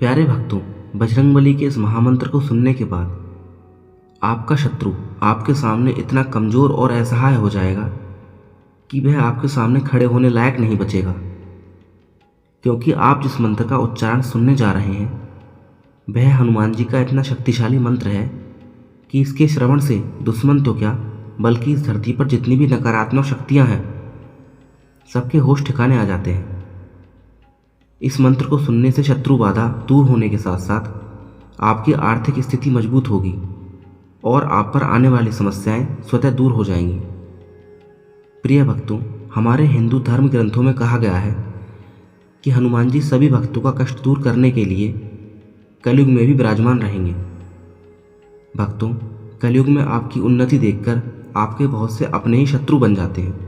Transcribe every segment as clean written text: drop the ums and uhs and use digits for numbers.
प्यारे भक्तों, बजरंगबली के इस महामंत्र को सुनने के बाद आपका शत्रु आपके सामने इतना कमज़ोर और असहाय हो जाएगा कि वह आपके सामने खड़े होने लायक नहीं बचेगा। क्योंकि आप जिस मंत्र का उच्चारण सुनने जा रहे हैं वह हनुमान जी का इतना शक्तिशाली मंत्र है कि इसके श्रवण से दुश्मन तो क्या बल्कि इस धरती पर जितनी भी नकारात्मक शक्तियां हैं सबके होश ठिकाने आ जाते हैं। इस मंत्र को सुनने से शत्रु बाधा दूर होने के साथ साथ आपकी आर्थिक स्थिति मजबूत होगी और आप पर आने वाली समस्याएं स्वतः दूर हो जाएंगी। प्रिय भक्तों, हमारे हिंदू धर्म ग्रंथों में कहा गया है कि हनुमान जी सभी भक्तों का कष्ट दूर करने के लिए कलयुग में भी विराजमान रहेंगे। भक्तों, कलयुग में आपकी उन्नति देखकर आपके बहुत से अपने ही शत्रु बन जाते हैं।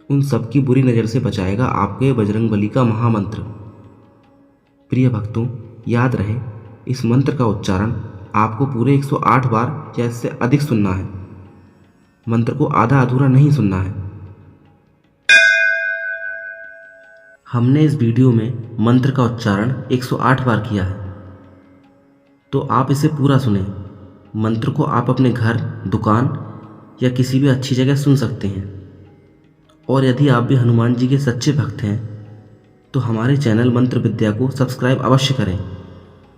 उन सब की बुरी नज़र से बचाएगा आपके बजरंगबली का महामंत्र। प्रिय भक्तों, याद रहे इस मंत्र का उच्चारण आपको पूरे 108 बार या इससे अधिक सुनना है। मंत्र को आधा अधूरा नहीं सुनना है। हमने इस वीडियो में मंत्र का उच्चारण 108 बार किया है, तो आप इसे पूरा सुनें। मंत्र को आप अपने घर, दुकान या किसी भी अच्छी जगह सुन सकते हैं। और यदि आप भी हनुमान जी के सच्चे भक्त हैं तो हमारे चैनल मंत्र विद्या को सब्सक्राइब अवश्य करें,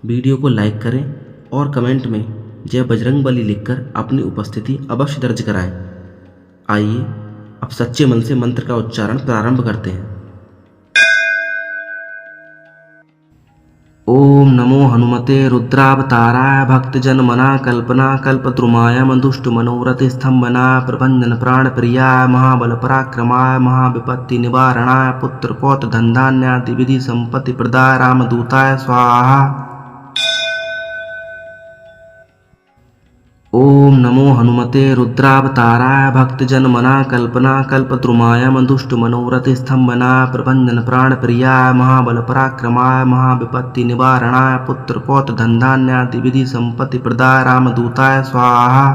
वीडियो को लाइक करें और कमेंट में जय बजरंगबली लिखकर अपनी उपस्थिति अवश्य दर्ज कराएं। आइए अब सच्चे मन से मंत्र का उच्चारण प्रारंभ करते हैं। ओम नमो हनुमते रुद्रावताराय भक्तजन मना कल्पना कल्पद्रुमाय दुष्ट मनोरथ स्तंभनाय प्रभंजन प्राण प्रियाय महाबल पराक्रमाय महाविपत्ति निवारणाय पुत्र पौत्र धन धान्यादि विधि संपत्ति प्रदाय रामदूताय स्वाहा। ओम नमो हनुमते रुद्रावताराय भक्तजन मना कल्पना कल्पद्रुमाय दुष्ट मनोरथ स्तंभनाय प्रभंजन प्राण प्रियाय महाबल पराक्रमाय महाविपत्ति निवारणाय पुत्र पौत्र धन धान्यादि विधि संपत्ति प्रदाय रामदूताय स्वाहा।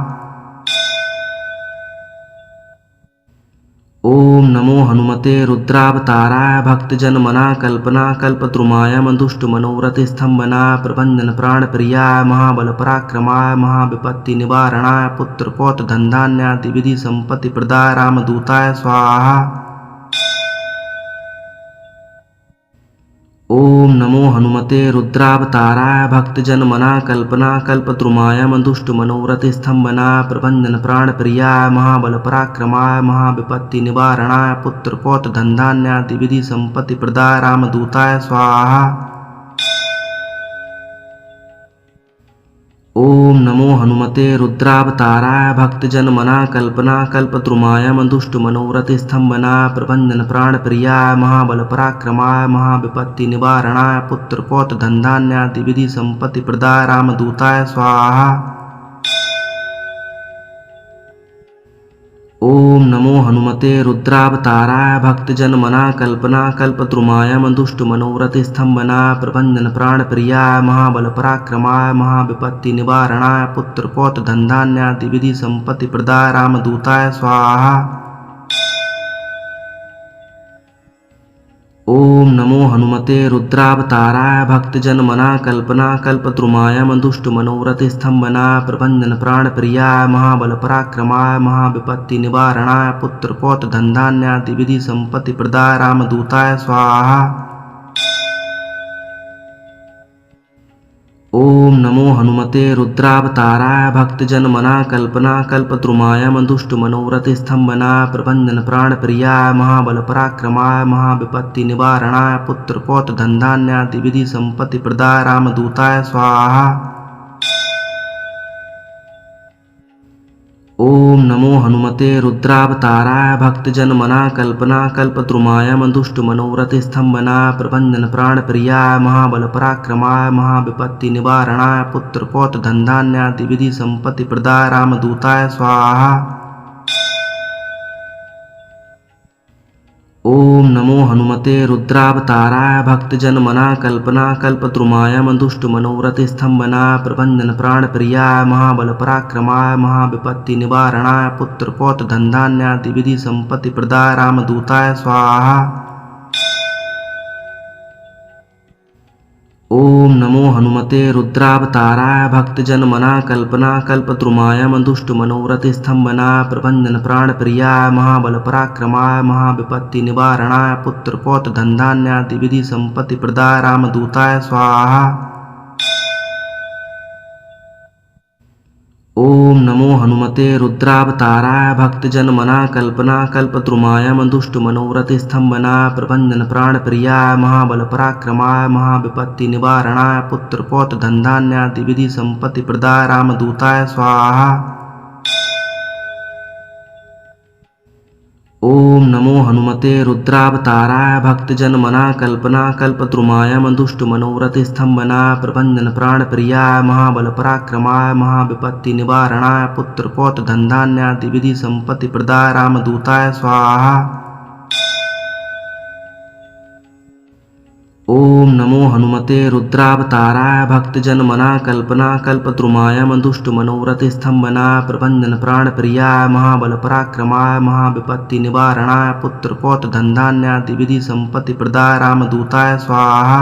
ओम नमो हनुमते रुद्रावताराय भक्तजन मना कल्पना कल्पद्रुमाय दुष्ट मनोरथ स्तंभनाय प्रभंजन प्राण प्रियाय महाबल पराक्रमाय महाविपत्ति निवारणाय पुत्र पौत्र धन धान्यादि विधि संपत्ति प्रदाय रामदूताय स्वाहा। ओम नमो हनुमते रुद्रावताराय भक्तजन मना कल्पना कल्पद्रुमाय दुष्ट मनोरथ स्तंभनाय प्रभंजन प्राण प्रियाय महाबल पराक्रमाय महाविपत्ति निवारणाय पुत्र पौत्र धन धान्यादि विधि संपत्ति प्रदाय रामदूताय स्वाहा। ओम नमो हनुमते रुद्रावताराय भक्तजन मना कल्पना कल्पद्रुमाय दुष्ट मनोरथ स्तंभनाय प्रभंजन प्राण प्रियाय महाबल पराक्रमाय महाविपत्ति निवारणाय पुत्र पौत्र धन धान्यादि विधि संपत्ति प्रदाय रामदूताय स्वाहा। ओम नमो हनुमते रुद्रावताराय भक्तजन मना कल्पना कल्पद्रुमाय दुष्ट मनोरथ स्तंभनाय प्रभंजन प्राण प्रियाय महाबल पराक्रमाय महाविपत्ति निवारणाय पुत्र पौत्र धन धान्यादि विधि संपत्ति प्रदाय रामदूताय स्वाहा। ओम नमो हनुमते रुद्रावताराय भक्तजन मना कल्पना कल्पद्रुमाय दुष्ट मनोरथ स्तंभनाय प्रभंजन प्राण प्रियाय महाबल पराक्रमाय महाविपत्ति निवारणाय पुत्र पौत्र धन धान्यादि विधि संपत्ति प्रदाय रामदूताय स्वाहा। ओम नमो हनुमते रुद्रावताराय भक्तजन मना कल्पना कल्पद्रुमाय दुष्ट मनोरथ स्तंभनाय प्रभंजन प्राण प्रियाय महाबल पराक्रमाय महाविपत्ति निवारणाय पुत्र पौत्र धन धान्यादि विधि संपत्ति प्रदाय रामदूताय स्वाहा। ओम नमो हनुमते रुद्रावताराय भक्तजन मना कल्पना कल्पद्रुमाय दुष्ट मनोरथ स्तंभनाय प्रभंजन प्राण प्रियाय महाबल पराक्रमाय महाविपत्ति निवारणाय पुत्र पौत्र धन धान्यादि विधि संपत्ति प्रदाय रामदूताय स्वाहा। ओम नमो हनुमते रुद्रावताराय भक्तजन मना कल्पना कल्पद्रुमाय दुष्ट मनोरथ स्तंभनाय प्रभंजन प्राण प्रियाय महाबल पराक्रमाय महाविपत्ति निवारणाय पुत्र पौत्र धन धान्यादि विधि संपत्ति प्रदाय रामदूताय स्वाहा। ओम नमो हनुमते रुद्रावताराय भक्तजन मना कल्पना कल्पद्रुमाय मंदुष्ट मनोरथ स्तंभना प्रभंजन प्राण प्रियाय महाबल पराक्रमाय महाविपत्ति निवारणाय पुत्र पौत्र धन धान्यादि विधि संपत्ति प्रदाय रामदूताय स्वाहा। ओम नमो हनुमते रुद्रावताराय भक्तजन मना कल्पना कल्पद्रुमाय मंदुष्ट मनोरथ स्तंभना प्रभंजन प्राण प्रियाय महाबल पराक्रमाय महाविपत्ति निवारणाय पुत्र पौत्र धन धान्यादि विधि संपत्ति प्रदाय रामदूताय स्वाहा। ओम नमो हनुमते रुद्रावताराय भक्तजन मना कल्पना कल्पद्रुमाय मंदुष्ट मनोरथ स्तंभना प्रभंजन प्राण प्रियाय महाबल पराक्रमाय महाविपत्ति निवारणाय पुत्र पौत्र धन धान्यादि विधि संपत्ति प्रदाय रामदूताय स्वाहा। ओम नमो हनुमते रुद्रावताराय भक्तजन मना कल्पना कल्पद्रुमाय मंदुष्ट मनोरथ स्तंभना प्रभंजन प्राण प्रियाय महाबल पराक्रमाय महाविपत्ति निवारणाय पुत्र पौत्र धन धान्यादि विधि संपत्ति प्रदाय रामदूताय स्वाहा।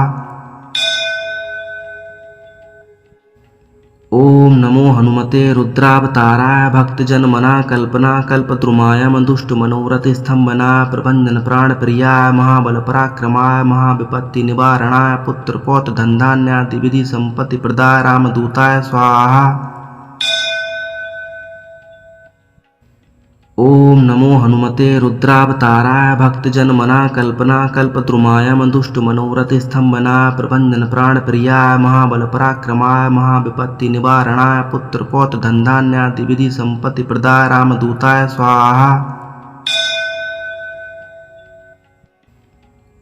ओम नमो हनुमते रुद्रावताराय भक्तजन मना कल्पना कल्पद्रुमाय मंदुष्ट मनोरथ स्तंभना प्रभंजन प्राण प्रियाय महाबल पराक्रमाय महाविपत्ति निवारणाय पुत्र पौत्र धन धान्यादि विधि संपत्ति प्रदाय रामदूताय स्वाहा। ओम नमो हनुमते रुद्रावताराय भक्तजन मना कल्पना कल्पद्रुमाय मंदुष्ट मनोरथ स्तंभना प्रभंजन प्राण प्रियाय महाबल पराक्रमाय महाविपत्ति निवारणाय पुत्र पौत्र धन धान्यादि विधि संपत्ति प्रदाय रामदूताय स्वाहा।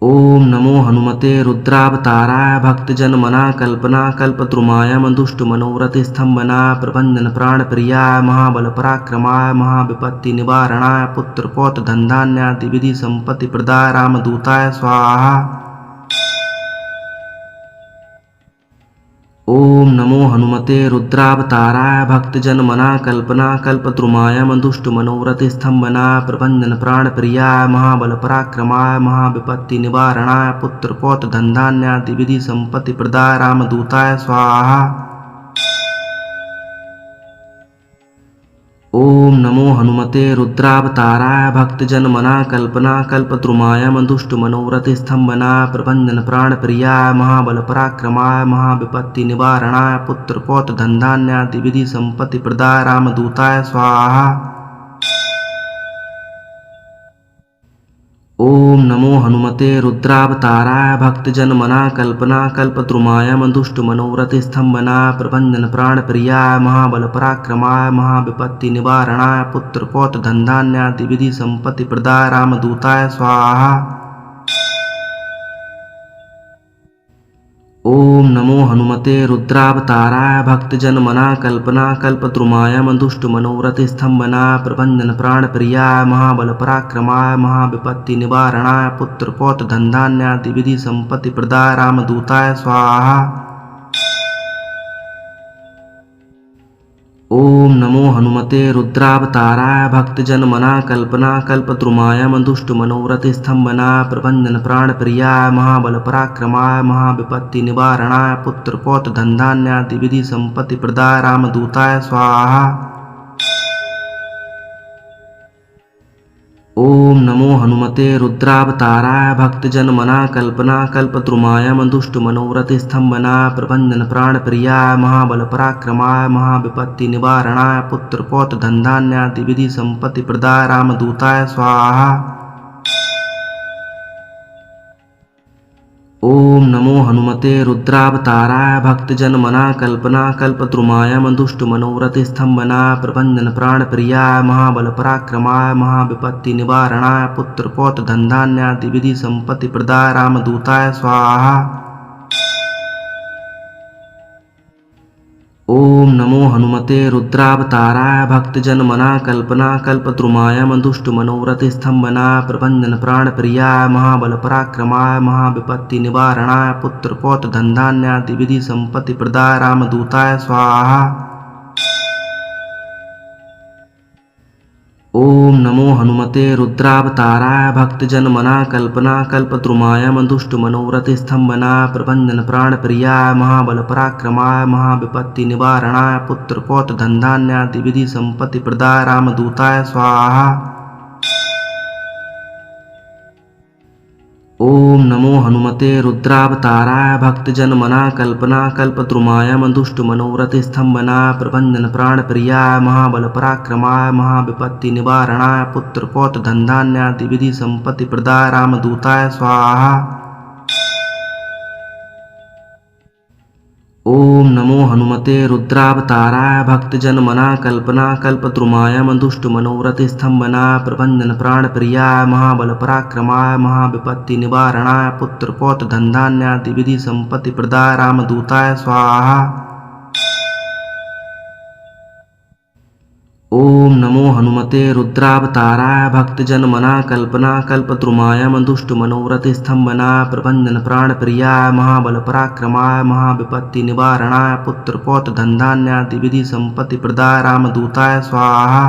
ओम नमो हनुमते रुद्रावताराय भक्तजन मना कल्पना कल्पद्रुमाय मंदुष्ट मनोरथ स्तंभना प्रभंजन प्राण प्रियाय महाबल पराक्रमाय महाविपत्ति निवारणाय पुत्र पौत्र धन धान्यादि विधि संपत्ति प्रदाय रामदूताय स्वाहा। ओम नमो हनुमते रुद्रावताराय भक्तजन मना कल्पना कल्पद्रुमाय मंदुष्ट मनोरथ स्तंभना प्रभंजन प्राण प्रियाय महाबल पराक्रमाय महाविपत्ति निवारणाय पुत्र पौत्र धन धान्यादि विधि संपत्ति प्रदाय रामदूताय स्वाहा। ओम नमो हनुमते रुद्रावताराय भक्तजन मना कल्पना कल्पद्रुमाय मंदुष्ट मनोरथ स्तंभना प्रभंजन प्राण प्रियाय महाबल पराक्रमाय महाविपत्ति निवारणाय पुत्र पौत्र धन धान्यादि विधि संपत्ति प्रदाय रामदूताय स्वाहा। ओम नमो हनुमते रुद्रावताराय भक्तजन मना कल्पना कल्पद्रुमाय मंदुष्ट मनोरथ स्तंभना प्रभंजन प्राण प्रियाय महाबल पराक्रमाय महाविपत्ति निवारणाय पुत्र पौत्र धन धान्यादि विधि संपत्ति प्रदाय रामदूताय स्वाहा। ओम नमो हनुमते रुद्रावताराय भक्तजन मना कल्पना कल्पद्रुमाय मंदुष्ट मनोरथ स्तंभना प्रभंजन प्राण प्रियाय महाबल पराक्रमाय महाविपत्ति निवारणाय पुत्र पौत्र धन धान्यादि विधि संपत्ति प्रदाय रामदूताय स्वाहा। ओम नमो हनुमते रुद्रावताराय भक्तजन मना कल्पना कल्पद्रुमाय मंदुष्ट मनोरथ स्तंभना प्रभंजन प्राण प्रियाय महाबल पराक्रमाय महाविपत्ति निवारणाय पुत्र पौत्र धन धान्यादि विधि संपत्ति प्रदाय रामदूताय स्वाहा। ओम नमो हनुमते रुद्रावताराय भक्तजन मना कल्पना कल्पद्रुमाय मंदुष्ट मनोरथ स्तंभना प्रभंजन प्राण प्रियाय महाबल पराक्रमाय महाविपत्ति निवारणाय पुत्र पौत्र धन धान्यादि विधि संपत्ति प्रदाय रामदूताय स्वाहा। ओम नमो हनुमते रुद्रावताराय भक्तजन मना कल्पना कल्पद्रुमाय मंदुष्ट मनोरथ स्तंभना प्रभंजन प्राण प्रियाय महाबल पराक्रमाय महाविपत्ति निवारणाय पुत्र पौत्र धन धान्यादि विधि संपत्ति प्रदाय रामदूताय स्वाहा। ओम नमो हनुमते रुद्रावताराय भक्तजन मना कल्पना कल्पद्रुमाय मंदुष्ट मनोरथ स्तंभना प्रभंजन प्राण प्रियाय महाबल पराक्रमाय महाविपत्ति निवारणाय पुत्र पौत्र धन धान्यादि विधि संपत्ति प्रदाय रामदूताय स्वाहा। ओम नमो हनुमते रुद्रावताराय भक्तजन मना कल्पना कल्पद्रुमाय मंदुष्ट मनोरथ स्तंभना प्रभंजन प्राण प्रियाय महाबल पराक्रमाय महाविपत्ति निवारणाय पुत्र पौत्र धन धान्यादि विधि संपत्ति प्रदाय रामदूताय स्वाहा। ओम नमो हनुमते रुद्रावताराय भक्तजन मना कल्पना कल्पद्रुमाय मंदुष्ट मनोरथ स्तंभना प्रभंजन प्राण प्रियाय महाबल पराक्रमाय महाविपत्ति निवारणाय पुत्र पौत्र धन धान्यादि विधि संपत्ति प्रदाय रामदूताय स्वाहा। ओम नमो हनुमते रुद्रावताराय भक्तजन मना कल्पना कल्पद्रुमाय मंदुष्ट मनोरथ स्तंभना प्रभंजन प्राण प्रियाय महाबल पराक्रमाय महाविपत्ति निवारणाय पुत्र पौत्र धन धान्यादि विधि संपत्ति प्रदाय रामदूताय स्वाहा। ओम नमो हनुमते रुद्रावताराय भक्तजन मना कल्पना कल्पद्रुमाय मंदुष्ट मनोरथ स्तंभना प्रभंजन प्राण प्रियाय महाबल पराक्रमाय महाविपत्ति निवारणाय पुत्र पौत्र धन धान्यादि विधि संपत्ति प्रदाय रामदूताय स्वाहा।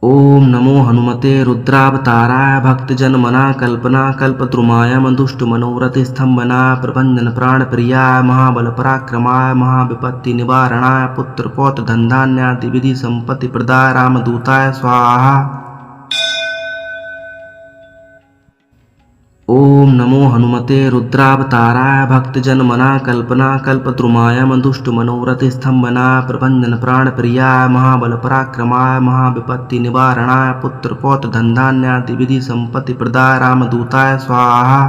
ओम नमो हनुमते रुद्रावताराय भक्तजन मना कल्पना कल्पद्रुमाय मंदुष्ट मनोरथ स्तंभना प्रभंजन प्राण प्रियाय महाबल पराक्रमाय महाविपत्ति निवारणाय पुत्र पौत्र धन धान्यादि विधि संपत्ति प्रदाय रामदूताय स्वाहा। ओम नमो हनुमते रुद्रावताराय भक्तजन मना कल्पना कल्पद्रुमाय मंदुष्ट मनोरथ स्तंभना प्रभंजन प्राण प्रियाय महाबल पराक्रमाय महाविपत्ति निवारणाय पुत्र पौत्र धन धान्यादि विधि संपत्ति प्रदाय रामदूताय स्वाहा।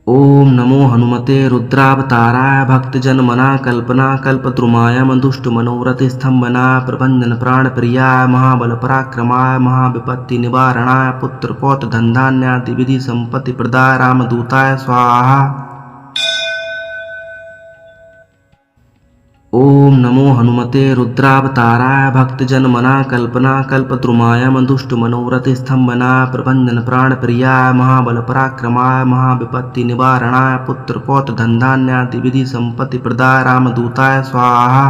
ओम नमो हनुमते रुद्रावताराय भक्तजन मना कल्पना कल्पद्रुमाय मंदुष्ट मनोरथ स्तंभना प्रभंजन प्राण प्रियाय महाबल पराक्रमाय महाविपत्ति निवारणाय पुत्र पौत्र धन धान्यादि विधि संपत्ति प्रदाय रामदूताय स्वाहा। ओम नमो हनुमते रुद्रावताराय भक्तजन मना कल्पना कल्पद्रुमाय मंदुष्ट मनोरथ स्तंभना प्रभंजन प्राण प्रियाय महाबल पराक्रमाय महाविपत्ति निवारणाय पुत्र पौत्र धन धान्यादि विधि संपत्ति प्रदाय रामदूताय स्वाहा।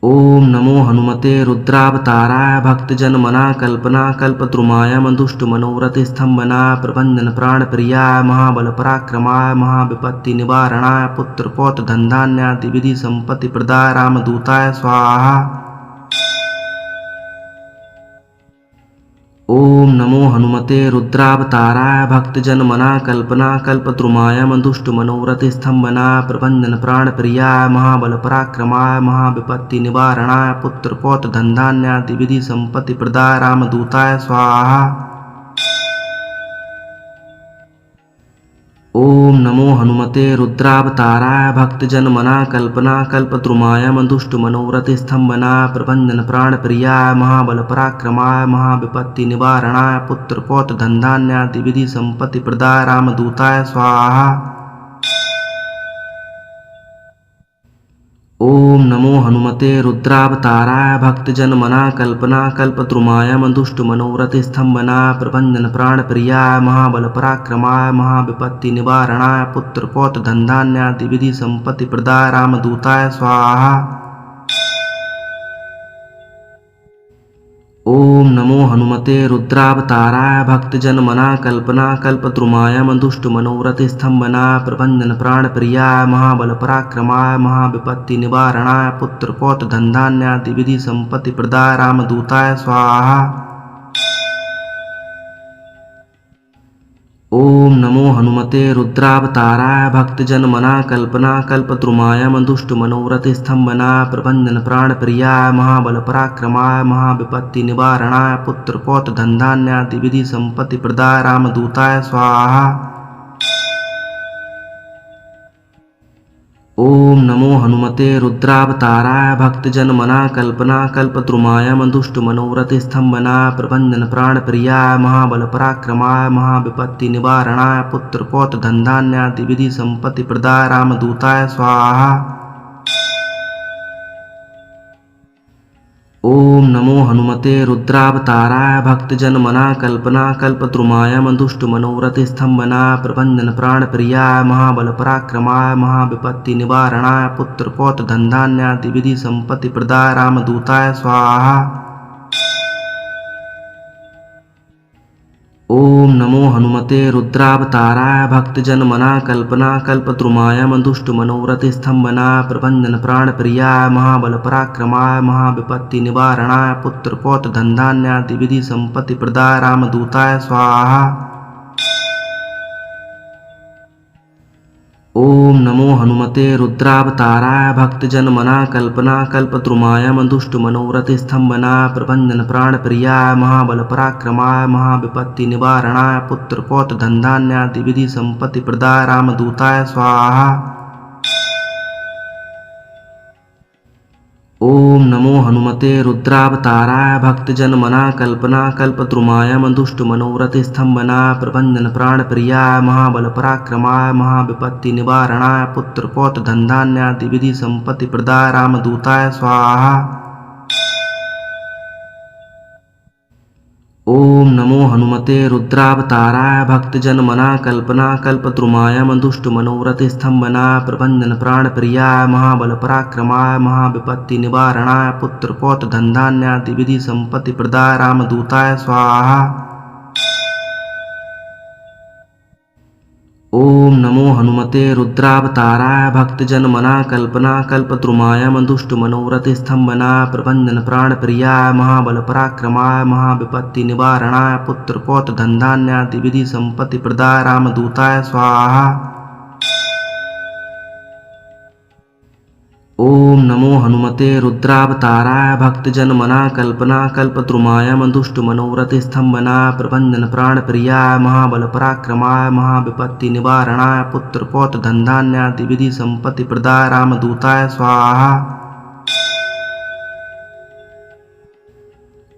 ओम नमो हनुमते रुद्रावताराय भक्तजन मना कल्पना कल्पद्रुमाय मंदुष्ट मनोरथ स्तंभना प्रभंजन प्राण प्रियाय महाबल पराक्रमाय महाविपत्ति निवारणाय पुत्र पौत्र धन धान्यादि विधि संपत्ति प्रदाय रामदूताय स्वाहा। ओम नमो हनुमते रुद्रावताराय भक्तजन मना कल्पना कल्पद्रुमाय मंदुष्ट मनोरथ स्तंभना प्रभंजन प्राण प्रियाय महाबल पराक्रमाय महाविपत्ति निवारणाय पुत्र पौत्र धन धान्यादि विधि संपत्ति प्रदाय रामदूताय स्वाहा। ओम नमो हनुमते रुद्रावताराय भक्तजन मना कल्पना कल्पद्रुमाय मंदुष्ट मनोरथ स्तंभना प्रभंजन प्राण प्रियाय महाबल पराक्रमाय महाविपत्ति निवारणाय पुत्र पौत्र धन धान्यादि विधि संपत्ति प्रदाय रामदूताय स्वाहा। ओम नमो हनुमते रुद्रावताराय भक्तजन मना कल्पना कल्पद्रुमाय मंदुष्ट मनोरथ स्तंभना प्रभंजन प्राण प्रियाय महाबल पराक्रमाय महाविपत्ति निवारणाय पुत्र पौत्र धन धान्यादि विधि संपत्ति प्रदाय रामदूताय स्वाहा। ओम नमो हनुमते रुद्रावताराय भक्तजन मना कल्पना कल्पद्रुमाय मंदुष्ट मनोरथ स्तंभना प्रभंजन प्राण प्रियाय महाबल पराक्रमाय महाविपत्ति निवारणाय पुत्र पौत्र धन धान्यादि विधि संपत्ति प्रदाय रामदूताय स्वाहा। ओम नमो हनुमते रुद्रावताराय भक्तजन मना कल्पना कल्पद्रुमाय मंदुष्ट मनोरथ स्तंभना प्रभंजन प्राण प्रियाय महाबल पराक्रमाय महाविपत्ति निवारणाय पुत्र पौत्र धन धान्यादि विधि संपत्ति प्रदाय रामदूताय स्वाहा। ओम नमो हनुमते रुद्रावताराय भक्तजन मना कल्पना कल्पद्रुमाय मंदुष्ट मनोरथ स्तंभना प्रभंजन प्राण प्रियाय महाबल पराक्रमाय महाविपत्ति निवारणाय पुत्र पौत्र धन धान्यादि विधि संपत्ति प्रदाय रामदूताय स्वाहा। ओम नमो हनुमते रुद्रावताराय भक्तजन मना कल्पना कल्पद्रुमाय मंदुष्ट मनोरथ स्तंभना प्रभंजन प्राण प्रियाय महाबल पराक्रमाय महाविपत्ति निवारणाय पुत्र पौत्र धन धान्यादि विधि संपत्ति प्रदाय रामदूताय स्वाहा। ओम नमो हनुमते रुद्रावताराय भक्तजन मना कल्पना कल्पद्रुमाय मंदुष्ट मनोरथ स्तंभना प्रभंजन प्राण प्रियाय महाबल पराक्रमाय महाविपत्ति निवारणाय पुत्र पौत्र धन धान्यादि विधि संपत्ति प्रदाय रामदूताय स्वाहा। ओम नमो हनुमते रुद्रावताराय भक्तजन मना कल्पना कल्पद्रुमाय मंदुष्ट मनोरथ स्तंभना प्रभंजन प्राण प्रियाय महाबल पराक्रमाय महाविपत्ति निवारणाय पुत्र पौत्र धन धान्यादि विधि संपत्ति प्रदाय रामदूताय स्वाहा। ओम नमो हनुमते रुद्रावताराय भक्तजन मना कल्पना कल्पद्रुमाय मंदुष्ट मनोरथ स्तंभना प्रभंजन प्राण प्रियाय महाबल पराक्रमाय महाविपत्ति निवारणाय पुत्र पौत्र धन धान्यादि विधि संपत्ति प्रदाय रामदूताय स्वाहा। ओम नमो हनुमते रुद्रावताराय भक्तजन मना कल्पना कल्पद्रुमाय मंदुष्ट मनोरथ स्तंभना प्रभंजन प्राण प्रियाय महाबल पराक्रमाय महाविपत्ति निवारणाय पुत्र पौत्र धन धान्यादि विधि संपत्ति प्रदाय रामदूताय स्वाहा। ओम नमो हनुमते रुद्रावताराय भक्तजन मना कल्पना कल्पद्रुमाय मंदुष्ट मनोरथ स्तंभना प्रभंजन प्राण प्रियाय महाबल पराक्रमाय महाविपत्ति निवारणाय पुत्र पौत्र धन धान्यादि विधि संपत्ति प्रदाय रामदूताय स्वाहा। ओम नमो हनुमते रुद्रावताराय भक्तजन मना कल्पना कल्पद्रुमाय मंदुष्ट मनोरथ स्तंभना प्रभंजन प्राण प्रियाय महाबल पराक्रमाय महाविपत्ति निवारणाय पुत्र पौत्र धन धान्यादि विधि संपत्ति प्रदाय रामदूताय स्वाहा।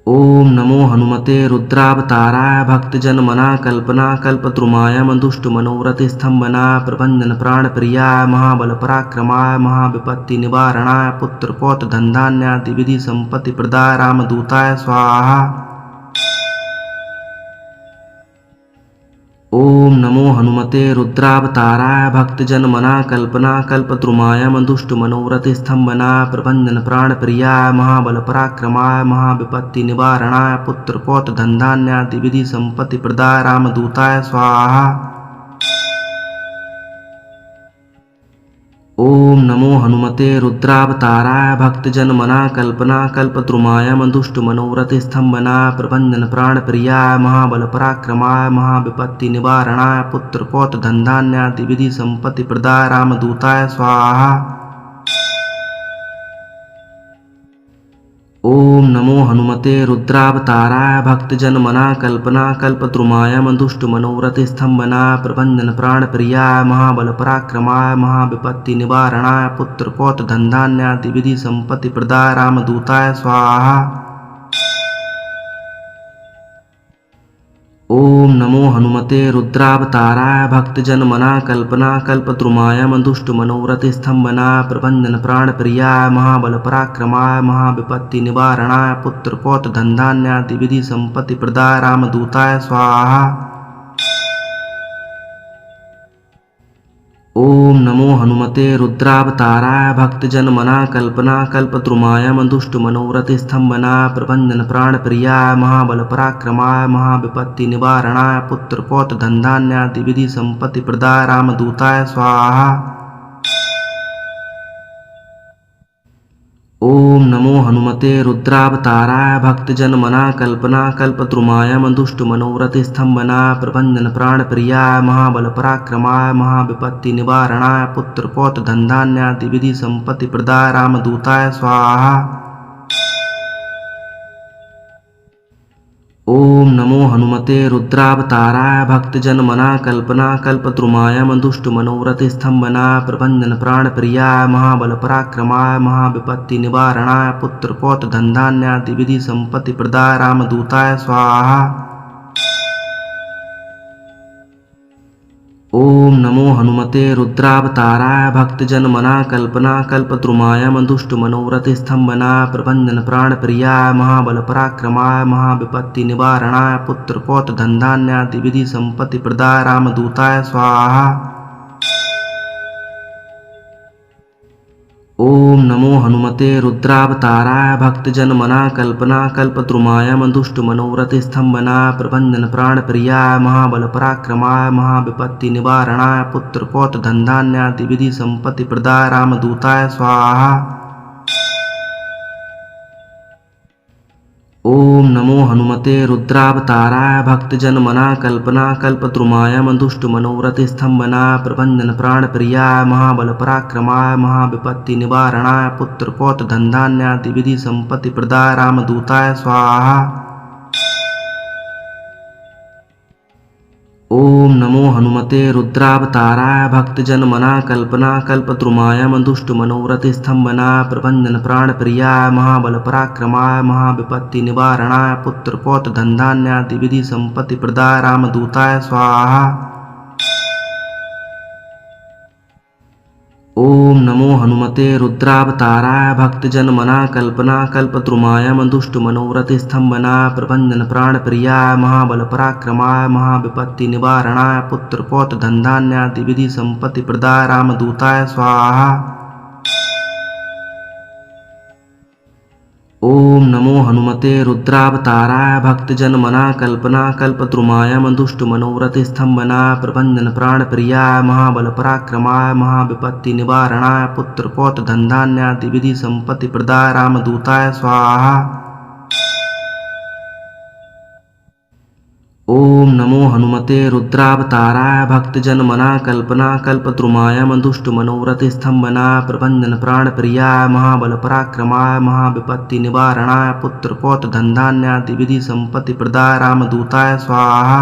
ओम नमो हनुमते रुद्रावताराय भक्तजन मना कल्पना कल्पद्रुमाय मंदुष्ट मनोरथ स्तंभना प्रभंजन प्राण प्रियाय महाबल पराक्रमाय महाविपत्ति निवारणाय पुत्र पौत्र धन धान्यादि विधि संपत्ति प्रदाय रामदूताय स्वाहा। ओम नमो हनुमते रुद्रावताराय भक्तजन मना कल्पना कल्पद्रुमाय मंदुष्ट मनोरथ स्तंभना प्रभंजन प्राण प्रियाय महाबल पराक्रमाय महाविपत्ति निवारणाय पुत्र पौत्र धन धान्यादि विधि संपत्ति प्रदाय रामदूताय स्वाहा। ओम नमो हनुमते रुद्रावताराय भक्तजन मना कल्पना कल्पद्रुमाय मंदुष्ट मनोरथ स्तंभना प्रभंजन प्राण प्रियाय महाबल पराक्रमाय महाविपत्ति निवारणाय पुत्र पौत्र धन धान्यादि विधि संपत्ति प्रदाय रामदूताय स्वाहा। ओम नमो हनुमते रुद्रावताराय भक्तजन मना कल्पना कल्पद्रुमाय मंदुष्ट मनोरथ स्तंभना प्रभंजन प्राण प्रियाय महाबल पराक्रमाय महाविपत्ति निवारणाय पुत्र पौत्र धन धान्यादि विधि संपत्ति प्रदाय रामदूताय स्वाहा। ओम नमो हनुमते रुद्रावताराय भक्तजन मना कल्पना कल्पद्रुमाय मंदुष्ट मनोरथ स्तंभना प्रभंजन प्राण प्रियाय महाबल पराक्रमाय महाविपत्ति निवारणाय पुत्र पौत्र धन धान्यादि विधि संपत्ति प्रदाय रामदूताय स्वाहा। ओम नमो हनुमते रुद्रावताराय भक्तजन मना कल्पना कल्पद्रुमाय मंदुष्ट मनोरथ स्तंभना प्रभंजन प्राण प्रियाय महाबल पराक्रमाय महाविपत्ति निवारणाय पुत्र पौत्र धन धान्यादि विधि संपत्ति प्रदाय रामदूताय स्वाहा। ओम नमो हनुमते रुद्रावताराय भक्तजन मना कल्पना कल्पद्रुमाय मंदुष्ट मनोरथ स्तंभना प्रभंजन प्राण प्रियाय महाबल पराक्रमाय महाविपत्ति निवारणाय पुत्र पौत्र धन धान्यादि विधि संपत्ति प्रदाय रामदूताय स्वाहा। ओम नमो हनुमते रुद्रावताराय भक्तजन मना कल्पना कल्पद्रुमाय मंदुष्ट मनोरथ स्तंभना प्रभंजन प्राण प्रियाय महाबल पराक्रमाय महाविपत्ति निवारणाय पुत्र पौत्र धन धान्यादि विधि संपत्ति प्रदाय रामदूताय स्वाहा। ओम नमो हनुमते रुद्रावताराय भक्तजन मना कल्पना कल्पद्रुमाय दुष्ट मनोरथ स्तंभना प्रभंजन प्राण प्रियाय महाबल पराक्रमाय महाविपत्ति निवारणाय पुत्र पौत्र धन धान्यादि विधि संपत्ति प्रदाय रामदूताय स्वाहा। ओम नमो हनुमते रुद्रावताराय भक्तजन मना कल्पना कल्पद्रुमाय दुष्ट मनोरथ स्तंभना प्रभंजन प्राण प्रियाय महाबल पराक्रमाय महाविपत्ति निवारणाय पुत्र पौत्र धन धान्यादि विधि संपत्ति प्रदाय रामदूताय स्वाहा। ओम नमो हनुमते रुद्रावताराय भक्तजन मना कल्पना कल्पद्रुमाय दुष्ट मनोरथ स्तंभना प्रभंजन प्राण प्रियाय महाबल पराक्रमाय महाविपत्ति निवारणाय पुत्र पौत्र धन धान्यादि विधि संपत्ति प्रदाय रामदूताय स्वाहा। ओम नमो हनुमते रुद्रावताराय भक्तजन मना कल्पना कल्पद्रुमाय दुष्ट मनोरथ स्तंभना प्रभंजन प्राण प्रियाय महाबल पराक्रमाय महाविपत्ति निवारणाय पुत्र पौत्र धन धान्यादि विधि संपत्ति प्रदाय रामदूताय स्वाहा। ओम नमो हनुमते रुद्रावताराय भक्तजन मना कल्पना कल्पद्रुमाय दुष्ट मनोरथ स्तंभना प्रभंजन प्राण प्रियाय महाबल पराक्रमाय महाविपत्ति निवारणाय पुत्र पौत्र धन धान्यादि विधि संपत्ति प्रदाय रामदूताय स्वाहा। ओम नमो हनुमते रुद्रावताराय भक्तजन मना कल्पना कल्पद्रुमाय दुष्ट मनोरथ स्तंभना प्रभंजन प्राण प्रियाय महाबल पराक्रमाय महाविपत्ति निवारणाय पुत्र पौत्र धन धान्यादि विधि संपत्ति प्रदाय रामदूताय स्वाहा। ओम नमो हनुमते रुद्रावताराय भक्तजन मना कल्पना कल्पद्रुमाय दुष्ट मनोरथ स्तंभना प्रभंजन प्राण प्रियाय महाबल पराक्रमाय महाविपत्ति निवारणाय पुत्र पौत्र धन धान्यादि विधि संपत्ति प्रदाय रामदूताय स्वाहा।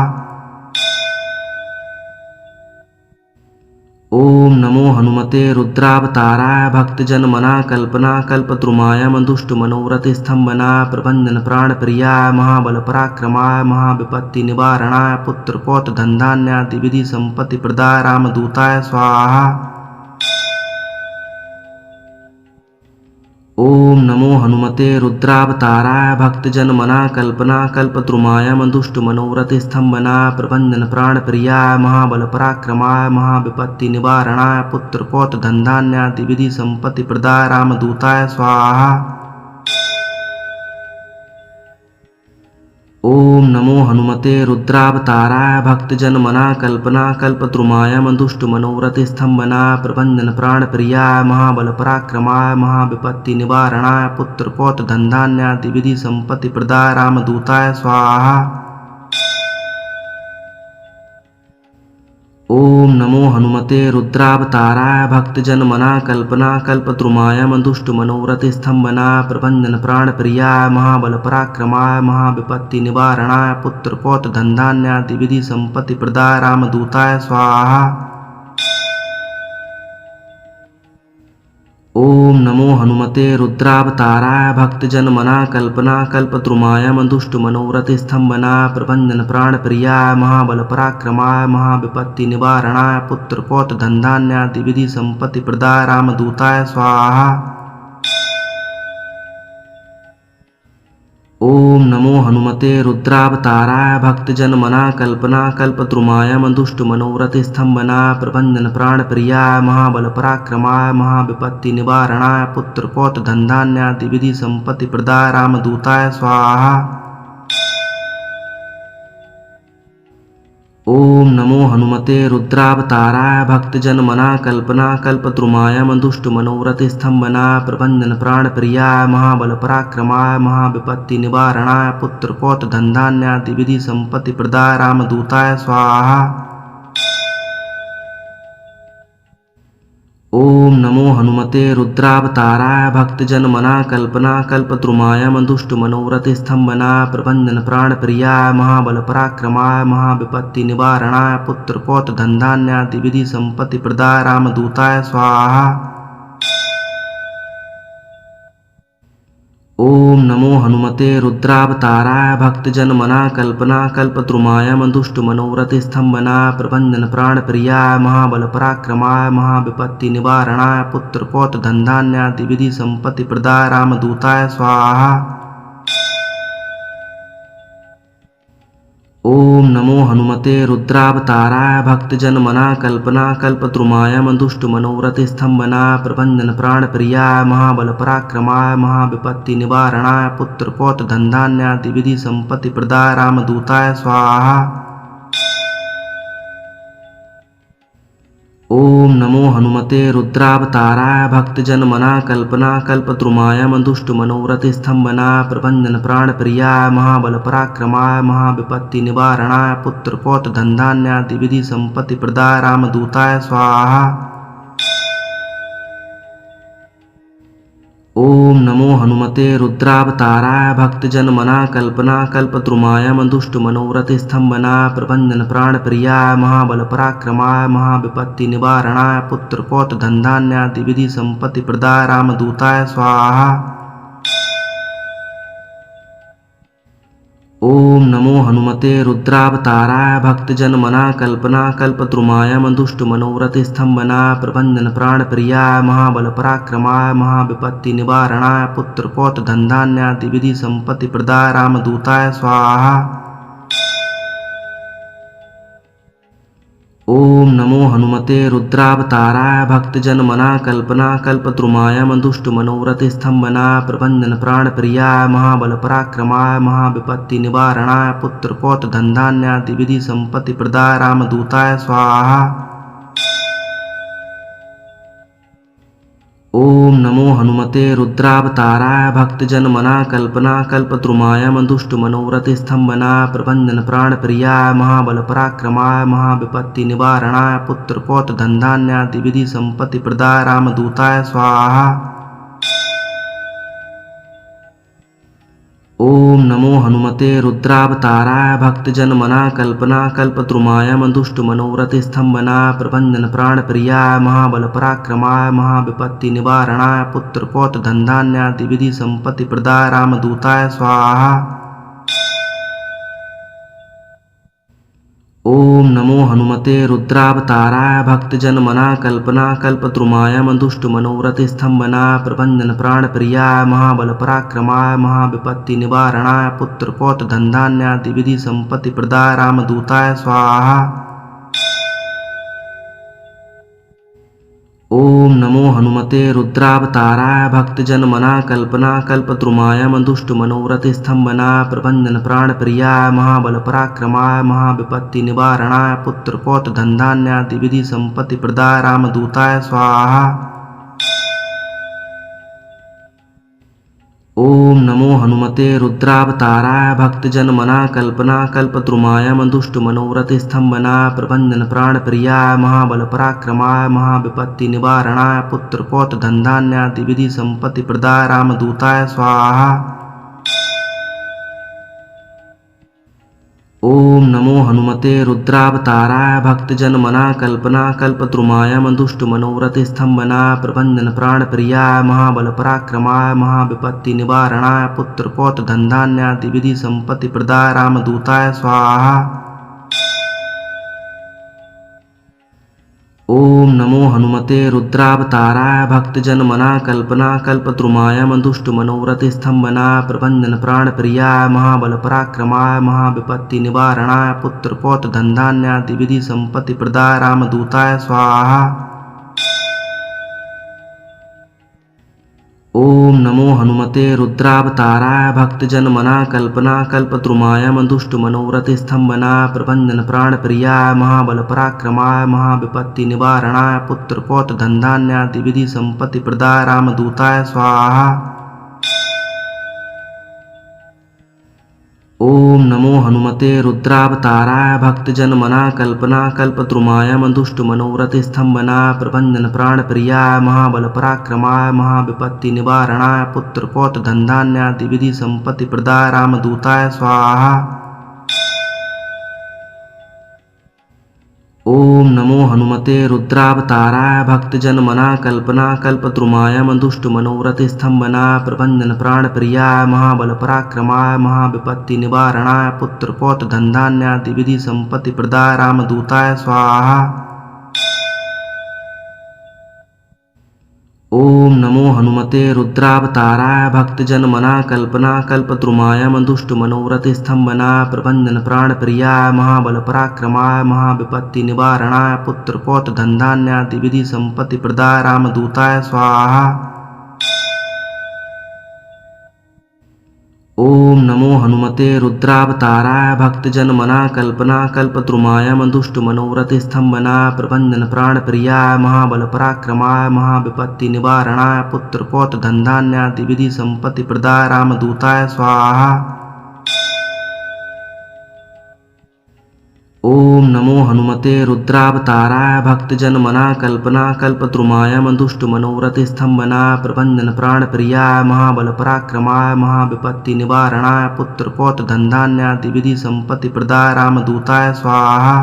ओम नमो हनुमते रुद्रावताराय भक्तजन मना कल्पना कल्पद्रुमाय दुष्ट मनोरथ स्तंभना प्रभंजन प्राण प्रियाय महाबल पराक्रमाय महाविपत्ति निवारणाय पुत्र पौत्र धन धान्यादि विधि संपत्ति प्रदाय रामदूताय स्वाहा। ओम नमो हनुमते रुद्रावताराय भक्तजन मना कल्पना कल्पद्रुमाय दुष्ट मनोरथ स्तंभना प्रभंजन प्राण प्रियाय महाबल पराक्रमाय महाविपत्ति निवारणाय पुत्र पौत्र धन धान्यादि विधि संपत्ति प्रदाय रामदूताय स्वाहा। ओम नमो हनुमते रुद्रावताराय भक्तजन मना कल्पना कल्पद्रुमाय दुष्ट मनोरथ स्तंभना प्रभंजन प्राण प्रियाय महाबल पराक्रमाय महाविपत्ति निवारणाय पुत्र पौत्र धन धान्यादि विधि संपत्ति प्रदाय रामदूताय स्वाहा। ओम नमो हनुमते रुद्रावताराय भक्तजन मना कल्पना कल्पद्रुमाय दुष्ट मनोरथ स्तंभना प्रभंजन प्राण प्रियाय महाबल पराक्रमाय महाविपत्ति निवारणाय पुत्र पौत्र धन धान्यादि विधि संपत्ति प्रदाय रामदूताय स्वाहा। ओम नमो हनुमते रुद्रावताराय भक्तजन मना कल्पना कल्पद्रुमाय दुष्ट मनोरथ स्तंभना प्रभंजन प्राण प्रियाय महाबल पराक्रमाय महाविपत्ति निवारणाय पुत्र पौत्र धन धान्यादि विधि संपत्ति प्रदाय रामदूताय स्वाहा। ओम नमो हनुमते रुद्रावताराय भक्तजन मना कल्पना कल्पद्रुमाय दुष्ट मनोरथ स्तंभना प्रभंजन प्राण प्रियाय महाबल पराक्रमाय महाविपत्ति निवारणाय पुत्र पौत्र धन धान्यादि विधि संपत्ति प्रदाय रामदूताय स्वाहा। ओम नमो हनुमते रुद्रावताराय भक्तजन मना कल्पना कल्पद्रुमाय दुष्ट मनोरथ स्तंभना प्रभंजन प्राण प्रियाय महाबल पराक्रमाय महाविपत्ति निवारणाय पुत्र पौत्र धन धान्यादि विधि संपत्ति प्रदाय रामदूताय स्वाहा। ओम नमो हनुमते रुद्रावताराय भक्तजन मना कल्पना कल्पद्रुमाय दुष्ट मनोरथ स्तंभना प्रभंजन प्राण प्रियाय महाबल पराक्रमाय महाविपत्ति निवारणाय पुत्र पौत्र धन धान्यादि विधि संपत्ति प्रदाय रामदूताय स्वाहा। ओम नमो हनुमते रुद्रावताराय भक्तजन मना कल्पना कल्पद्रुमाय मंदुष्ट मनोरथ स्तंभना प्रभंजन प्राण प्रियाय महाबल पराक्रमाय महाविपत्ति निवारणाय पुत्र पौत्र धन धान्यादि विधि संपत्ति प्रदाय रामदूताय स्वाहा। ओम नमो हनुमते रुद्रावताराय भक्तजन मना कल्पना कल्पद्रुमाय मंदुष्ट मनोरथ स्तंभना प्रभंजन प्राण प्रियाय महाबल पराक्रमाय महाविपत्ति निवारणाय पुत्र पौत्र धन धान्यादि विधि संपत्ति प्रदाय रामदूताय स्वाहा। ओम नमो हनुमते रुद्रावताराय भक्तजन मना कल्पना कल्पद्रुमाय मंदुष्ट मनोरथ स्तंभना प्रभंजन प्राण प्रियाय महाबल पराक्रमाय महाविपत्ति निवारणाय पुत्र पौत्र धन धान्यादि विधि संपत्ति प्रदाय रामदूताय स्वाहा। ओम नमो हनुमते रुद्रावताराय भक्तजन मना कल्पना कल्पद्रुमाय मंदुष्ट मनोरथ स्तंभना प्रभंजन प्राण प्रियाय महाबल पराक्रमाय महाविपत्ति निवारणाय पुत्र पौत्र धन धान्यादि विधि संपत्ति प्रदाय रामदूताय स्वाहा। ओम नमो हनुमते रुद्रावताराय भक्तजन मना कल्पना कल्पद्रुमाय मंदुष्ट मनोरथ स्तंभना प्रभंजन प्राण प्रियाय महाबल पराक्रमाय महाविपत्ति निवारणाय पुत्र पौत्र धन धान्यादि विधि संपत्ति प्रदाय रामदूताय स्वाहा। ओम नमो हनुमते रुद्रावताराय भक्तजन मना कल्पना कल्पद्रुमाय मंदुष्ट मनोरथ स्तंभना प्रभंजन प्राण प्रियाय महाबल पराक्रमाय महाविपत्ति निवारणाय पुत्र पौत्र धन धान्यादि विधि संपत्ति प्रदाय रामदूताय स्वाहा। ओम नमो हनुमते रुद्रावताराय भक्तजन मना कल्पना कल्पद्रुमाय मंदुष्ट मनोरथ स्तंभना प्रभंजन प्राण प्रियाय महाबल पराक्रमाय महाविपत्ति निवारणाय पुत्र पौत्र धन धान्यादि विधि संपत्ति प्रदाय रामदूताय स्वाहा। ओम नमो हनुमते रुद्रावताराय भक्तजन मना कल्पना कल्पद्रुमाय मंदुष्ट मनोरथ स्तंभना प्रभंजन प्राण प्रियाय महाबल पराक्रमाय महाविपत्ति निवारणाय पुत्र पौत्र धन धान्यादि विधि संपत्ति प्रदाय रामदूताय स्वाहा। ओम नमो हनुमते रुद्रावताराय भक्तजन मना कल्पना कल्पद्रुमाय मंदुष्ट मनोरथ स्तंभना प्रभंजन प्राण प्रियाय महाबल पराक्रमाय महाविपत्ति निवारणाय पुत्र पौत्र धन धान्यादि विधि संपत्ति प्रदाय रामदूताय स्वाहा। ओम नमो हनुमते रुद्रावताराय भक्तजन मना कल्पना कल्पद्रुमाय मंदुष्ट मनोरथ स्तंभना प्रभंजन प्राण प्रियाय महाबल पराक्रमाय महाविपत्ति निवारणाय पुत्र पौत्र धन धान्यादि विधि संपत्ति प्रदाय रामदूताय स्वाहा। ओम नमो हनुमते रुद्रावताराय भक्तजन मना कल्पना कल्पद्रुमाय मंदुष्ट मनोरथ स्तंभना प्रभंजन प्राण प्रियाय महाबल पराक्रमाय महाविपत्ति निवारणाय पुत्र पौत्र धन धान्यादि विधि संपत्ति प्रदाय रामदूताय स्वाहा। ओम नमो हनुमते रुद्रावताराय भक्तजन मना कल्पना कल्पद्रुमाय मंदुष्ट मनोरथ स्तंभना प्रभंजन प्राण प्रियाय महाबल पराक्रमाय महाविपत्ति निवारणाय पुत्र पौत्र धन धान्यादि विधि संपत्ति प्रदाय रामदूताय स्वाहा। ओम नमो हनुमते रुद्रावताराय भक्तजन मना कल्पना कल्पद्रुमाय मंदुष्ट मनोरथ स्तंभना प्रभंजन प्राण प्रियाय महाबल पराक्रमाय महाविपत्ति निवारणाय पुत्र पौत्र धन धान्यादि विधि संपत्ति प्रदाय रामदूताय स्वाहा। ओम नमो हनुमते रुद्रावताराय भक्तजन मना कल्पना कल्पद्रुमाय मंदुष्ट मनोरथ स्तंभना प्रभंजन प्राण प्रियाय महाबल पराक्रमाय महाविपत्ति निवारणाय पुत्र पौत्र धन धान्यादि विधि संपत्ति प्रदाय रामदूताय स्वाहा। ओम नमो हनुमते रुद्रावताराय भक्तजन मना कल्पना कल्पद्रुमाय मंदुष्ट मनोरथ स्तंभना प्रभंजन प्राण प्रियाय महाबल पराक्रमाय महाविपत्ति निवारणाय पुत्र पौत्र धन धान्यादि विधि संपत्ति प्रदाय रामदूताय स्वाहा। ओम नमो हनुमते रुद्रावताराय भक्तजन मना कल्पना कल्पद्रुमाय मंदुष्ट मनोरथ स्तंभना प्रभंजन प्राण प्रियाय महाबल पराक्रमाय महाविपत्ति निवारणाय पुत्र पौत्र धन धान्यादि विधि संपत्ति प्रदाय रामदूताय स्वाहा। ओम नमो हनुमते रुद्रावताराय भक्तजन मना कल्पना कल्पद्रुमाय मंदुष्ट मनोरथ स्तंभना प्रभंजन प्राण प्रियाय महाबल पराक्रमाय महाविपत्ति निवारणाय पुत्र पौत्र धन धान्यादि विधि संपत्ति प्रदाय रामदूताय स्वाहा। ओम नमो हनुमते रुद्रावताराय भक्तजन मना कल्पना कल्पद्रुमाय मंदुष्ट मनोरथ स्तंभना प्रभंजन प्राण प्रियाय महाबल पराक्रमाय महाविपत्ति निवारणाय पुत्र पौत्र धन धान्यादि विधि संपत्ति प्रदाय रामदूताय स्वाहा। ओम नमो हनुमते रुद्रावताराय भक्तजन मना कल्पना कल्पद्रुमाय मंदुष्ट मनोरथ स्तंभना प्रभंजन प्राण प्रियाय महाबल पराक्रमाय महाविपत्ति निवारणाय पुत्र पौत्र धन धान्यादि विधि संपत्ति प्रदाय रामदूताय स्वाहा।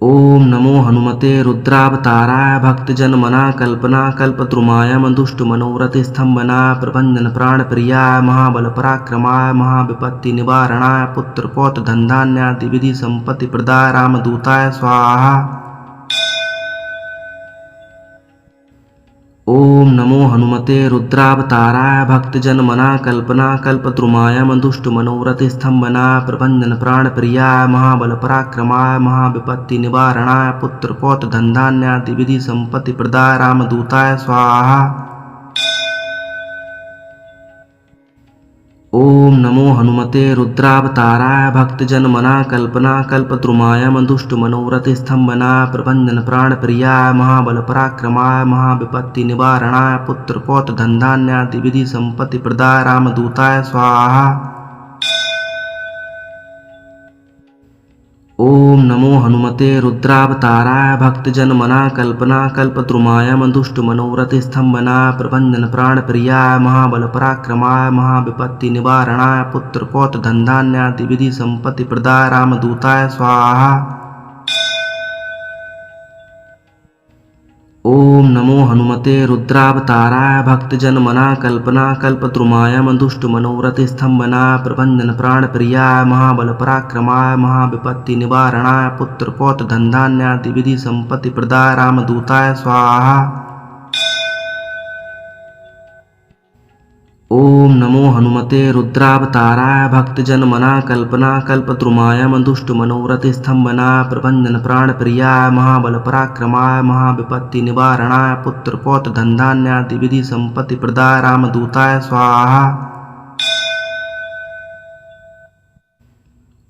ओम नमो हनुमते रुद्रावताराय भक्तजन मना कल्पना कल्पद्रुमाय मंदुष्ट मनोरथ स्तंभना प्रभंजन प्राण प्रियाय महाबल पराक्रमाय महाविपत्ति निवारणाय पुत्र पौत्र धन धान्यादि विधि संपत्ति प्रदाय रामदूताय स्वाहा। ओम नमो हनुमते रुद्रावताराय भक्तजन मना कल्पना कल्पद्रुमाय मंदुष्ट मनोरथ स्तंभना प्रभंजन प्राण प्रियाय महाबल पराक्रमाय महाविपत्ति निवारणाय पुत्र पौत्र धन धान्यादि विधि संपत्ति प्रदाय रामदूताय स्वाहा। ओम नमो हनुमते रुद्रावताराय भक्तजन मना कल्पना कल्पद्रुमाय मंदुष्ट मनोरथ स्तंभना प्रभंजन प्राण प्रियाय महाबल पराक्रमाय महाविपत्ति निवारणाय पुत्र पौत्र धन धान्यादि विधि संपत्ति प्रदाय रामदूताय स्वाहा। ओम नमो हनुमते रुद्रावताराय भक्तजन मना कल्पना कल्पद्रुमाय मंदुष्ट मनोरथ स्तंभना प्रभंजन प्राण प्रियाय महाबल पराक्रमाय महाविपत्ति निवारणाय पुत्र पौत्र धन धान्यादि विधि संपत्ति प्रदाय रामदूताय स्वाहा। ओम नमो हनुमते रुद्रावताराय भक्तजन मना कल्पना कल्पद्रुमाय मंदुष्ट मनोरथ स्तंभना प्रभंजन प्राण प्रियाय महाबल पराक्रमाय महाविपत्ति निवारणाय पुत्र पौत्र धन धान्यादि विधि संपत्ति प्रदाय रामदूताय स्वाहा। ओम नमो हनुमते रुद्रावताराय भक्तजन मना कल्पना कल्पद्रुमाय मंदुष्ट मनोरथ स्तंभना प्रभंजन प्राण प्रियाय महाबल पराक्रमाय महाविपत्ति निवारणाय पुत्र पौत्र धन धान्यादि विधि संपत्ति प्रदाय रामदूताय स्वाहा।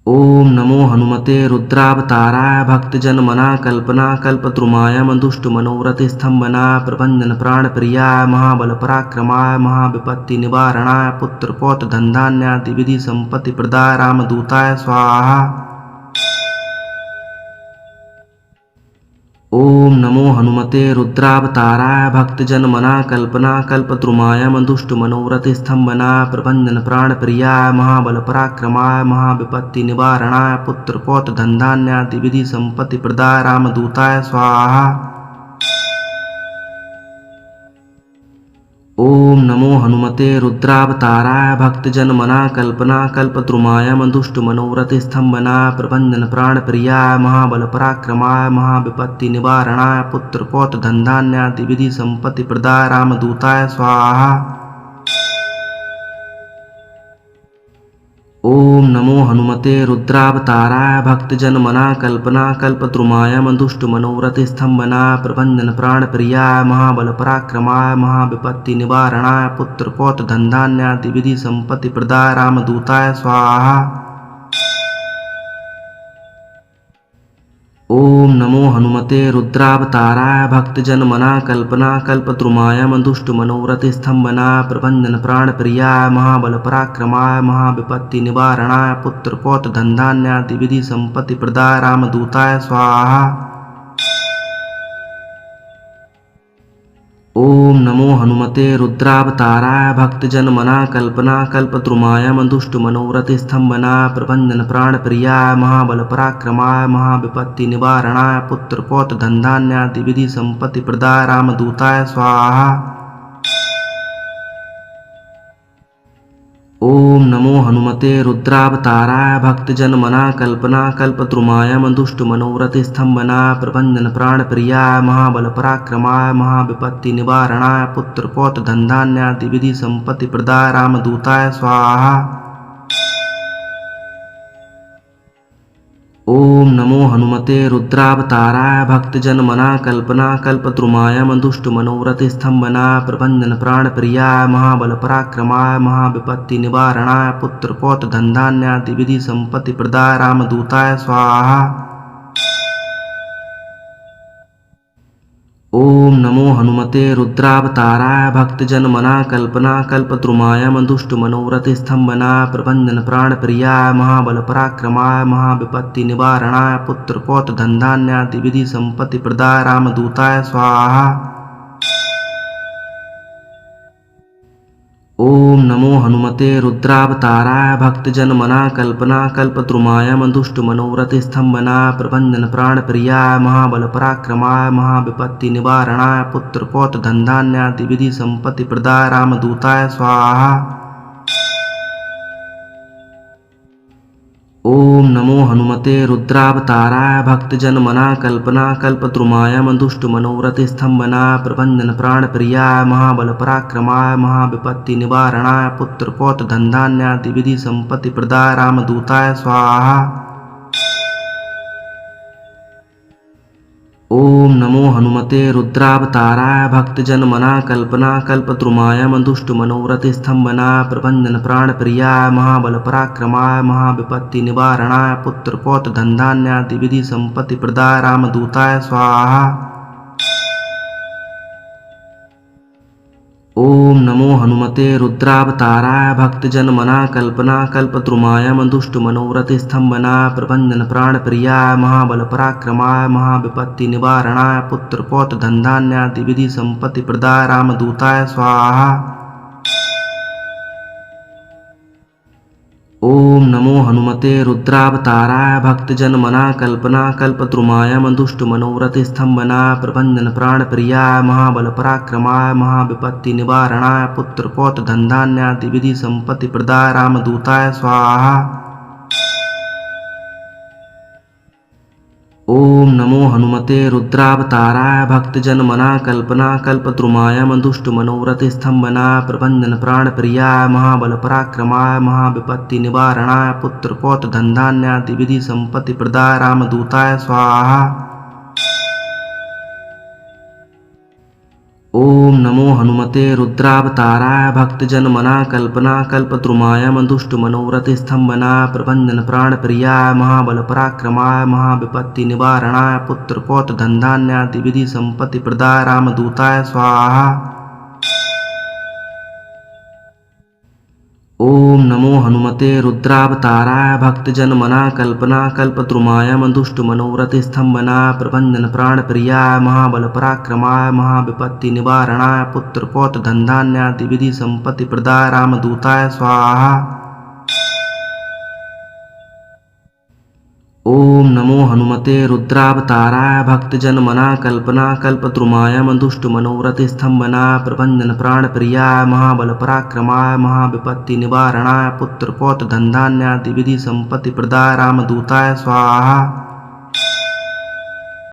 ओम नमो हनुमते रुद्रावताराय भक्तजन मना कल्पना कल्पद्रुमाय मंदुष्ट मनोरथ स्तंभना प्रभंजन प्राण प्रियाय महाबल पराक्रमाय महाविपत्ति निवारणाय पुत्र पौत्र धन धान्यादि विधि संपत्ति प्रदाय रामदूताय स्वाहा। ओम नमो हनुमते रुद्रावताराय भक्तजन मना कल्पना कल्पद्रुमाय मंदुष्ट मनोरथ स्तंभना प्रभंजन प्राण प्रियाय महाबल पराक्रमाय महाविपत्ति निवारणाय पुत्र पौत्र धन धान्यादि विधि संपत्ति प्रदाय रामदूताय स्वाहा। ओम नमो हनुमते रुद्रावताराय भक्तजन मना कल्पना कल्पद्रुमाय मंदुष्ट मनोरथ स्तंभना प्रभंजन प्राण प्रियाय महाबल पराक्रमाय महाविपत्ति निवारणाय पुत्र पौत्र धन धान्यादि विधि संपत्ति प्रदाय रामदूताय स्वाहा। ओम नमो हनुमते रुद्रावताराय भक्तजन मना कल्पना कल्पद्रुमाय मंदुष्ट मनोरथ स्तंभना प्रभंजन प्राण प्रियाय महाबल पराक्रमाय महाविपत्ति निवारणाय पुत्र पौत्र धन धान्यादि विधि संपत्ति प्रदाय रामदूताय स्वाहा। ओम नमो हनुमते रुद्रावताराय भक्तजन मना कल्पना कल्पद्रुमाय मंदुष्ट मनोरथ स्तंभना प्रभंजन प्राण प्रियाय महाबल पराक्रमाय महाविपत्ति निवारणाय पुत्र पौत्र धन धान्यादि विधि संपत्ति प्रदाय रामदूताय स्वाहा। ओम नमो हनुमते रुद्रावताराय भक्तजन मना कल्पना कल्पद्रुमाय मंदुष्ट मनोरथ स्तंभना प्रभंजन प्राण प्रियाय महाबल पराक्रमाय महाविपत्ति निवारणाय पुत्र पौत्र धन धान्यादि विधि संपत्ति प्रदाय रामदूताय स्वाहा। ओम नमो हनुमते रुद्रावताराय भक्तजन मना कल्पना कल्पद्रुमाय मंदुष्ट मनोरथ स्तंभना प्रभंजन प्राण प्रियाय महाबल पराक्रमाय महाविपत्ति निवारणाय पुत्र पौत्र धन धान्यादि विधि संपत्ति प्रदाय रामदूताय स्वाहा। ओम नमो हनुमते रुद्रावताराय भक्तजन मना कल्पना कल्पद्रुमाय मंदुष्ट मनोरथ स्तंभना प्रभंजन प्राण प्रियाय महाबल पराक्रमाय महाविपत्ति निवारणाय पुत्र पौत्र धन धान्यादि विधि संपत्ति प्रदाय रामदूताय स्वाहा। ओम नमो हनुमते रुद्रावताराय भक्तजन मना कल्पना कल्पद्रुमाय मंदुष्ट मनोरथ स्तंभना प्रभंजन प्राण प्रियाय महाबल पराक्रमाय महाविपत्ति निवारणाय पुत्र पौत्र धन धान्यादि विधि संपत्ति प्रदाय रामदूताय स्वाहा। ओम नमो हनुमते रुद्रावताराय भक्तजन मना कल्पना कल्पद्रुमाय मंदुष्ट मनोरथ स्तंभना प्रभंजन प्राण प्रियाय महाबल पराक्रमाय महाविपत्ति निवारणाय पुत्र पौत्र धन धान्यादि विधि संपत्ति प्रदाय रामदूताय स्वाहा। ओम नमो हनुमते रुद्रावताराय भक्तजन मना कल्पना कल्पद्रुमाय मंदुष्ट मनोरथ स्तंभना प्रभंजन प्राण प्रियाय महाबल पराक्रमाय महाविपत्ति निवारणाय पुत्र पौत्र धन धान्यादि विधि संपत्ति प्रदाय रामदूताय स्वाहा। ओम नमो हनुमते रुद्रावताराय भक्तजन मना कल्पना कल्पद्रुमाय मंदुष्ट मनोरथ स्तंभना प्रभंजन प्राण प्रियाय महाबल पराक्रमाय महाविपत्ति निवारणाय पुत्र पौत्र धन धान्यादि विधि संपत्ति प्रदाय रामदूताय स्वाहा। ओम नमो हनुमते रुद्रावताराय भक्तजन मना कल्पना कल्पद्रुमाय मंदुष्ट मनोरथ स्तंभना प्रभंजन प्राण प्रियाय महाबल पराक्रमाय महाविपत्ति निवारणाय पुत्र पौत्र धन धान्यादि विधि संपत्ति प्रदाय रामदूताय स्वाहा। ओम नमो हनुमते रुद्रावताराय भक्तजन मना कल्पना कल्पद्रुमाय मंदुष्ट मनोरथ स्तंभना प्रभंजन प्राण प्रियाय महाबल पराक्रमाय महाविपत्ति निवारणाय पुत्र पौत्र धन धान्यादि विधि संपत्ति प्रदाय रामदूताय स्वाहा। ओम नमो हनुमते रुद्रावताराय भक्तजन मना कल्पना कल्पद्रुमाय मंदुष्ट मनोरथ स्तंभना प्रभंजन प्राण प्रियाय महाबल पराक्रमाय महाविपत्ति निवारणाय पुत्र पौत्र धन धान्यादि विधि संपत्ति प्रदाय रामदूताय स्वाहा। ओम नमो हनुमते रुद्रावताराय भक्तजन मना कल्पना कल्पद्रुमाय मंदुष्ट मनोरथ स्तंभना प्रभंजन प्राण प्रियाय महाबल पराक्रमाय महाविपत्ति निवारणाय पुत्र पौत्र धन धान्यादि विधि संपत्ति प्रदाय रामदूताय स्वाहा। ओम नमो हनुमते रुद्रावताराय भक्तजन मना कल्पना कल्पद्रुमाय मंदुष्ट मनोरथ स्तंभना प्रभंजन प्राण प्रियाय महाबल पराक्रमाय महाविपत्ति निवारणाय पुत्र पौत्र धन धान्यादि विधि संपत्ति प्रदाय रामदूताय स्वाहा। ओम नमो हनुमते रुद्रावताराय भक्तजन मना कल्पना कल्पद्रुमाय मंदुष्ट मनोरथ स्तंभना प्रभंजन प्राण प्रियाय महाबल पराक्रमाय महाविपत्ति निवारणाय पुत्र पौत्र धन धान्यादि विधि संपत्ति प्रदाय रामदूताय स्वाहा।